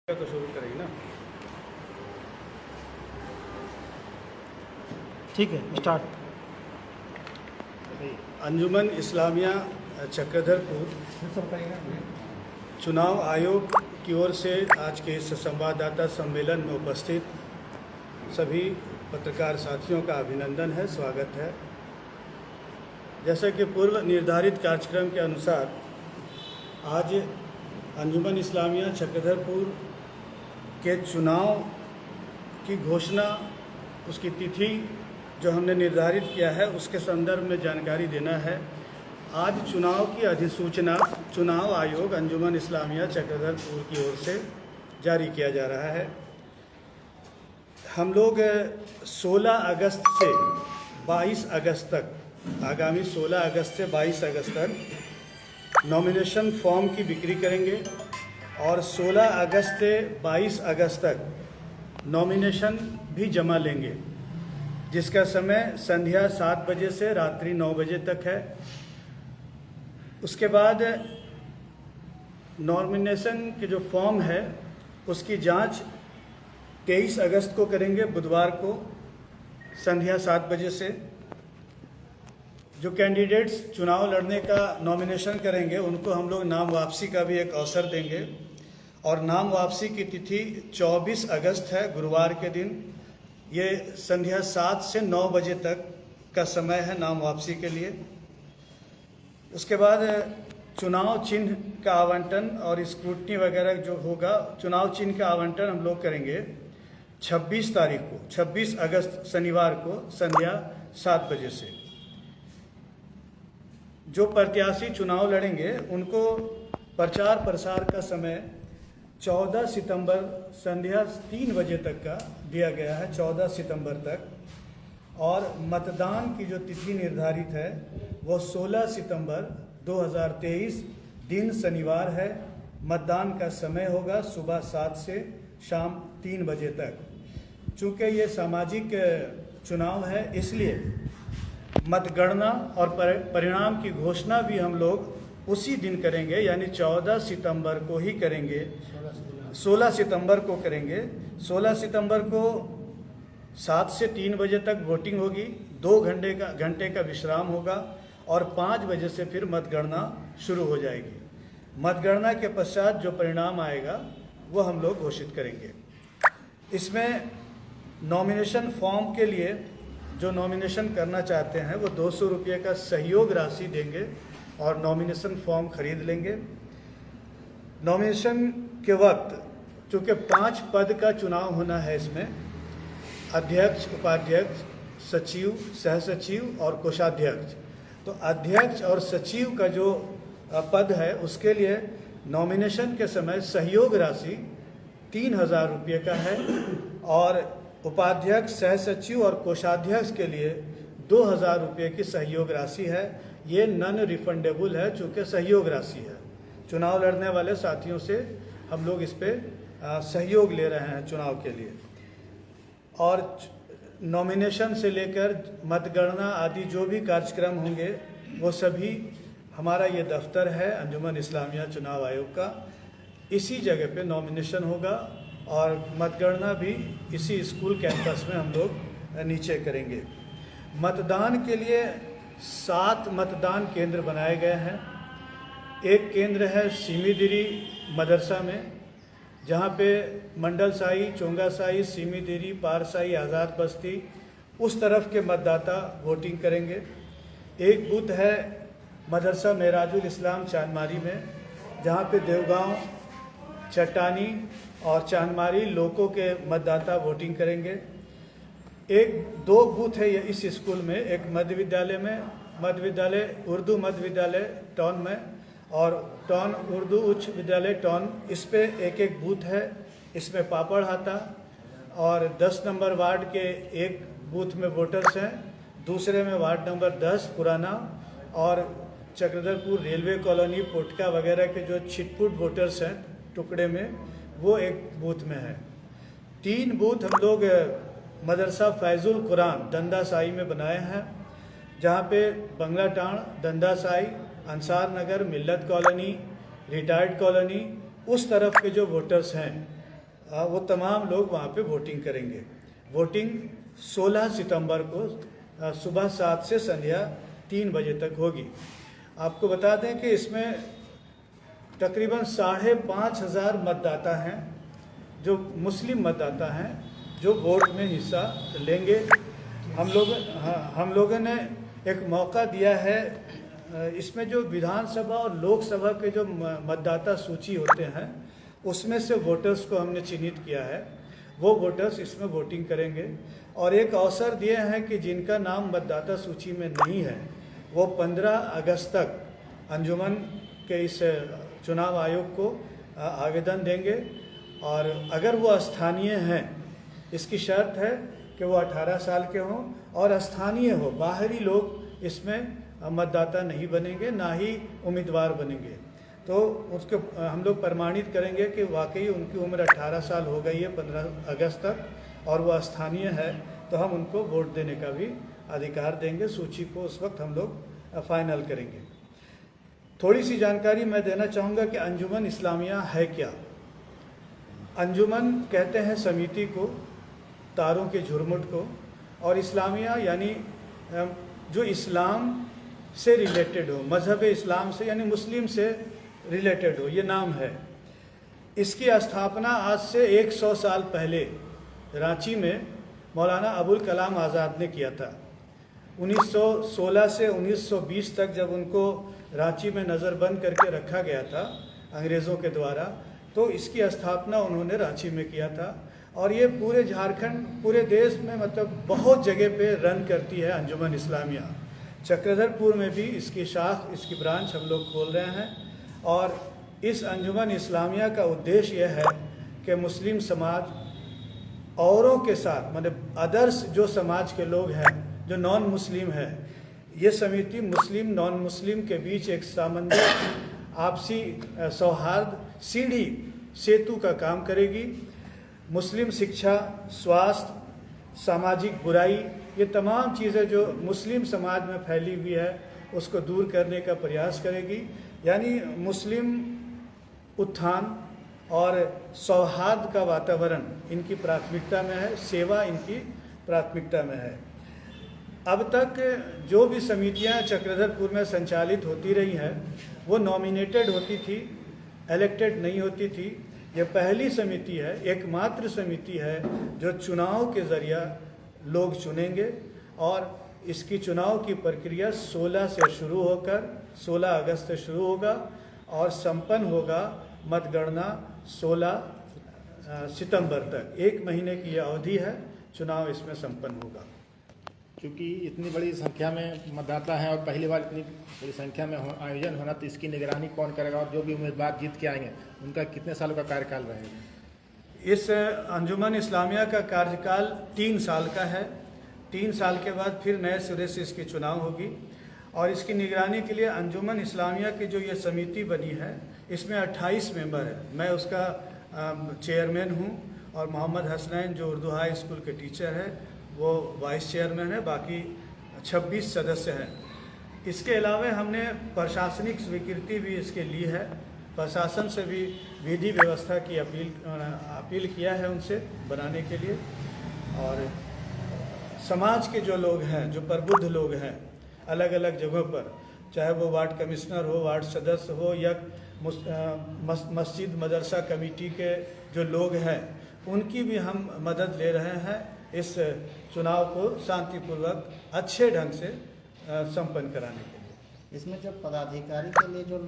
तो शुरू करेंगे ना। ठीक है, स्टार्ट। अंजुमन इस्लामिया चक्रधरपुर चुनाव आयोग की ओर से आज के इस संवाददाता सम्मेलन में उपस्थित सभी पत्रकार साथियों का अभिनंदन है, स्वागत है। जैसा कि पूर्व निर्धारित कार्यक्रम के अनुसार आज अंजुमन इस्लामिया चक्रधरपुर के चुनाव की घोषणा, उसकी तिथि जो हमने निर्धारित किया है उसके संदर्भ में जानकारी देना है। आज चुनाव की अधिसूचना चुनाव आयोग अंजुमन इस्लामिया चक्रधरपुर की ओर से जारी किया जा रहा है। हम लोग 16 अगस्त से 22 अगस्त तक, आगामी 16 अगस्त से 22 अगस्त तक नॉमिनेशन फॉर्म की बिक्री करेंगे और 16 अगस्त से 22 अगस्त तक नॉमिनेशन भी जमा लेंगे, जिसका समय संध्या 7 बजे से रात्रि 9 बजे तक है। उसके बाद नॉमिनेशन के जो फॉर्म है उसकी जांच 23 अगस्त को करेंगे, बुधवार को संध्या 7 बजे से। जो कैंडिडेट्स चुनाव लड़ने का नॉमिनेशन करेंगे उनको हम लोग नाम वापसी का भी एक अवसर देंगे और नाम वापसी की तिथि 24 अगस्त है, गुरुवार के दिन। ये संध्या 7 से 9 बजे तक का समय है नाम वापसी के लिए। उसके बाद चुनाव चिन्ह का आवंटन और स्क्रूटनी वगैरह जो होगा, चुनाव चिन्ह का आवंटन हम लोग करेंगे 26 तारीख को, 26 अगस्त शनिवार को संध्या 7 बजे से। जो प्रत्याशी चुनाव लड़ेंगे उनको प्रचार प्रसार का समय 14 सितंबर संध्या 3 बजे तक का दिया गया है, 14 सितंबर तक। और मतदान की जो तिथि निर्धारित है वो 16 सितंबर 2023 दिन शनिवार है। मतदान का समय होगा सुबह 7 से शाम 3 बजे तक। चूँकि ये सामाजिक चुनाव है इसलिए मतगणना और परिणाम की घोषणा भी हम लोग उसी दिन करेंगे, यानी 14 सितंबर को ही करेंगे, 16 सितंबर को करेंगे। 16 सितंबर को 7 से 3 बजे तक वोटिंग होगी, 2 घंटे का विश्राम होगा और 5 बजे से फिर मतगणना शुरू हो जाएगी। मतगणना के पश्चात जो परिणाम आएगा वो हम लोग घोषित करेंगे। इसमें नॉमिनेशन फॉर्म के लिए जो नॉमिनेशन करना चाहते हैं वो 200 रुपये का सहयोग राशि देंगे और नॉमिनेशन फॉर्म खरीद लेंगे। नॉमिनेशन के वक्त चूँकि 5 पद का चुनाव होना है, इसमें अध्यक्ष, उपाध्यक्ष, सचिव, सहसचिव और कोषाध्यक्ष। तो अध्यक्ष और सचिव का जो पद है उसके लिए नॉमिनेशन के समय सहयोग राशि 3000 रुपये का है और उपाध्यक्ष, सहसचिव और कोषाध्यक्ष के लिए 2000 रुपये की सहयोग राशि है। ये नॉन रिफंडेबल है चूँकि सहयोग राशि है। चुनाव लड़ने वाले साथियों से हम लोग इस पे सहयोग ले रहे हैं चुनाव के लिए। और नॉमिनेशन से लेकर मतगणना आदि जो भी कार्यक्रम होंगे वो सभी हमारा ये दफ्तर है अंजुमन इस्लामिया चुनाव आयोग का, इसी जगह पे नॉमिनेशन होगा और मतगणना भी इसी स्कूल कैंपस में हम लोग नीचे करेंगे। मतदान के लिए 7 मतदान केंद्र बनाए गए हैं। एक केंद्र है सीमीदिरी मदरसा में, जहाँ पे मंडल साई, चोंगा साई, सीमीदिरी, पारसाई, आज़ाद बस्ती उस तरफ के मतदाता वोटिंग करेंगे। एक बूथ है मदरसा मेराजुल इस्लाम चांदमारी में, जहाँ पे देवगांव, चट्टानी और चांदमारी लोगों के मतदाता वोटिंग करेंगे। 2 बूथ है ये इस स्कूल में, एक मध्य विद्यालय उर्दू मध्य विद्यालय टाउन में और टाउन उर्दू उच्च विद्यालय टाउन, इस पे एक बूथ है। इसमें पापड़ हाता और 10 नंबर वार्ड के एक बूथ में वोटर्स हैं, दूसरे में वार्ड नंबर 10 पुराना और चक्रधरपुर रेलवे कॉलोनी, पोटका वगैरह के जो छिटपुट वोटर्स हैं टुकड़े में, वो एक बूथ में है। 3 बूथ हम लोग मदरसा फैजुल कुरान दंदासाई में बनाए हैं, जहाँ पे बंगला टाण, दंदासाई, अंसार नगर, मिल्लत कॉलोनी, रिटायर्ड कॉलोनी, उस तरफ के जो वोटर्स हैं वो तमाम लोग वहाँ पे वोटिंग करेंगे। वोटिंग 16 सितंबर को सुबह 7 से संध्या 3 बजे तक होगी। आपको बता दें कि इसमें तकरीबन 5,500 मतदाता हैं, जो मुस्लिम मतदाता हैं, जो वोट में हिस्सा लेंगे। हम लोगों ने एक मौका दिया है। इसमें जो विधानसभा और लोकसभा के जो मतदाता सूची होते हैं, उसमें से वोटर्स को हमने चिन्हित किया है। वो वोटर्स इसमें वोटिंग करेंगे। और एक अवसर दिए हैं कि जिनका नाम मतदाता सूची में नहीं है, वो 15 अगस्त तक अंजुमन के इस चुनाव आयोग को आवेदन देंगे। और अगर वो स्थानीय हैं, इसकी शर्त है कि वो 18 साल के हों और स्थानीय हो, बाहरी लोग इसमें मतदाता नहीं बनेंगे, ना ही उम्मीदवार बनेंगे। तो उसको हम लोग प्रमाणित करेंगे कि वाकई उनकी उम्र 18 साल हो गई है 15 अगस्त तक और वह स्थानीय है, तो हम उनको वोट देने का भी अधिकार देंगे। सूची को उस वक्त हम लोग फाइनल करेंगे। थोड़ी सी जानकारी मैं देना चाहूँगा कि अंजुमन इस्लामिया है क्या। अंजुमन कहते हैं समिति को, तारों के झुरमुट को, और इस्लामिया यानी जो इस्लाम से रिलेटेड हो, मज़हब इस्लाम से यानी मुस्लिम से रिलेटेड हो, ये नाम है। इसकी स्थापना आज से 100 साल पहले रांची में मौलाना अबुल कलाम आज़ाद ने किया था। 1916 से 1920 तक जब उनको रांची में नज़रबंद करके रखा गया था अंग्रेज़ों के द्वारा, तो इसकी स्थापना उन्होंने रांची में किया था। और ये पूरे झारखंड, पूरे देश में मतलब बहुत जगह पे रन करती है अंजुमन इस्लामिया। चक्रधरपुर में भी इसकी शाख, इसकी ब्रांच हम लोग खोल रहे हैं। और इस अंजुमन इस्लामिया का उद्देश्य यह है कि मुस्लिम समाज औरों के साथ, मतलब अदर्स जो समाज के लोग हैं, जो नॉन मुस्लिम है, ये समिति मुस्लिम नॉन मुस्लिम के बीच एक सामंजस्य, आपसी सौहार्द, सीढ़ी सेतु का काम करेगी। मुस्लिम शिक्षा, स्वास्थ्य, सामाजिक बुराई, ये तमाम चीज़ें जो मुस्लिम समाज में फैली हुई है, उसको दूर करने का प्रयास करेगी। यानी मुस्लिम उत्थान और सौहार्द का वातावरण इनकी प्राथमिकता में है, सेवा इनकी प्राथमिकता में है। अब तक जो भी समितियां चक्रधरपुर में संचालित होती रही हैं, वो नॉमिनेटेड होती थी, इलेक्टेड नहीं होती थी। ये पहली समिति है, एकमात्र समिति है जो चुनाव के ज़रिया लोग चुनेंगे। और इसकी चुनाव की प्रक्रिया 16 से शुरू होकर 16 अगस्त से शुरू होगा और संपन्न होगा मतगणना 16 सितंबर तक। 1 महीने की यह अवधि है, चुनाव इसमें संपन्न होगा। क्योंकि इतनी बड़ी संख्या में मतदाता हैं और पहली बार इतनी बड़ी संख्या में आयोजन होना, तो इसकी निगरानी कौन करेगा और जो भी उम्मीदवार जीत के आएंगे उनका कितने सालों का कार्यकाल रहेगा? इस अंजुमन इस्लामिया का कार्यकाल 3 साल का है। 3 साल के बाद फिर नए सिरे से इसकी चुनाव होगी। और इसकी निगरानी के लिए अंजुमन इस्लामिया की जो ये समिति बनी है, इसमें 28 मेंबर है। मैं उसका चेयरमैन हूँ और मोहम्मद हसनैन जो उर्दू हाई स्कूल के टीचर है, वो वाइस चेयरमैन है। बाकी 26 सदस्य हैं। इसके अलावा हमने प्रशासनिक स्वीकृति भी इसके ली है। प्रशासन से भी विधि व्यवस्था की अपील किया है उनसे बनाने के लिए। और समाज के जो लोग हैं, जो प्रबुद्ध लोग हैं अलग अलग जगहों पर, चाहे वो वार्ड कमिश्नर हो, वार्ड सदस्य हो, या मस्जिद मदरसा कमेटी के जो लोग हैं, उनकी भी हम मदद ले रहे हैं इस चुनाव को शांतिपूर्वक अच्छे ढंग से संपन्न कराने के लिए। इसमें जो पदाधिकारी के लिए जो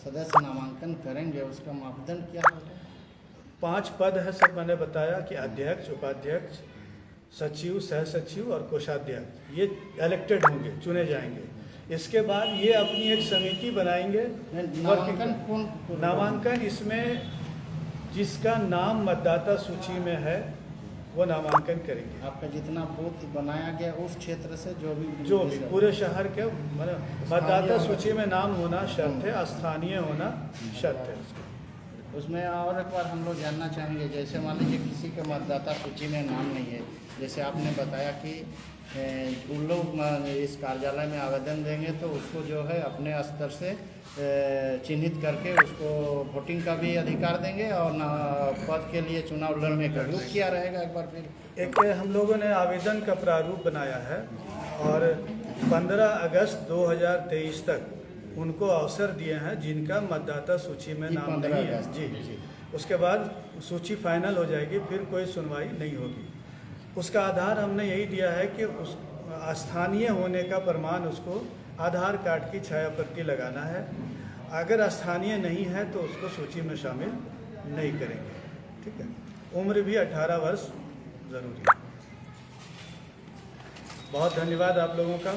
सदस्य नामांकन करेंगे, उसका मापदंड क्या होगा? 5 पद है सब। मैंने बताया कि अध्यक्ष, उपाध्यक्ष, सचिव, सह सचिव और कोषाध्यक्ष ये इलेक्टेड होंगे, चुने जाएंगे। इसके बाद ये अपनी एक समिति बनाएंगे। नामांकन इसमें जिसका नाम मतदाता सूची में है वो नामांकन करेंगे। आपका जितना बूथ बनाया गया उस क्षेत्र से जो भी पूरे शहर के मतदाता सूची में नाम होना शर्त है, स्थानीय होना शर्त है। उसमें और एक बार हम लोग जानना चाहेंगे, जैसे मान लीजिए किसी के मतदाता सूची में नाम नहीं है, जैसे आपने बताया कि उन लोग इस कार्यालय में आवेदन देंगे तो उसको जो है अपने स्तर से चिन्हित करके उसको वोटिंग का भी अधिकार देंगे और पद के लिए चुनाव लड़ने का रूप क्या रहेगा एक बार फिर। एक हम लोगों ने आवेदन का प्रारूप बनाया है और 15 अगस्त 2023 तक उनको अवसर दिए हैं जिनका मतदाता सूची में नाम नहीं है। जी, उसके बाद सूची फाइनल हो जाएगी, फिर कोई सुनवाई नहीं होगी। उसका आधार हमने यही दिया है कि उस स्थानीय होने का प्रमाण उसको आधार कार्ड की छाया प्रति लगाना है। अगर स्थानीय नहीं है तो उसको सूची में शामिल नहीं करेंगे। ठीक है, उम्र भी 18 वर्ष ज़रूरी है। बहुत धन्यवाद आप लोगों का।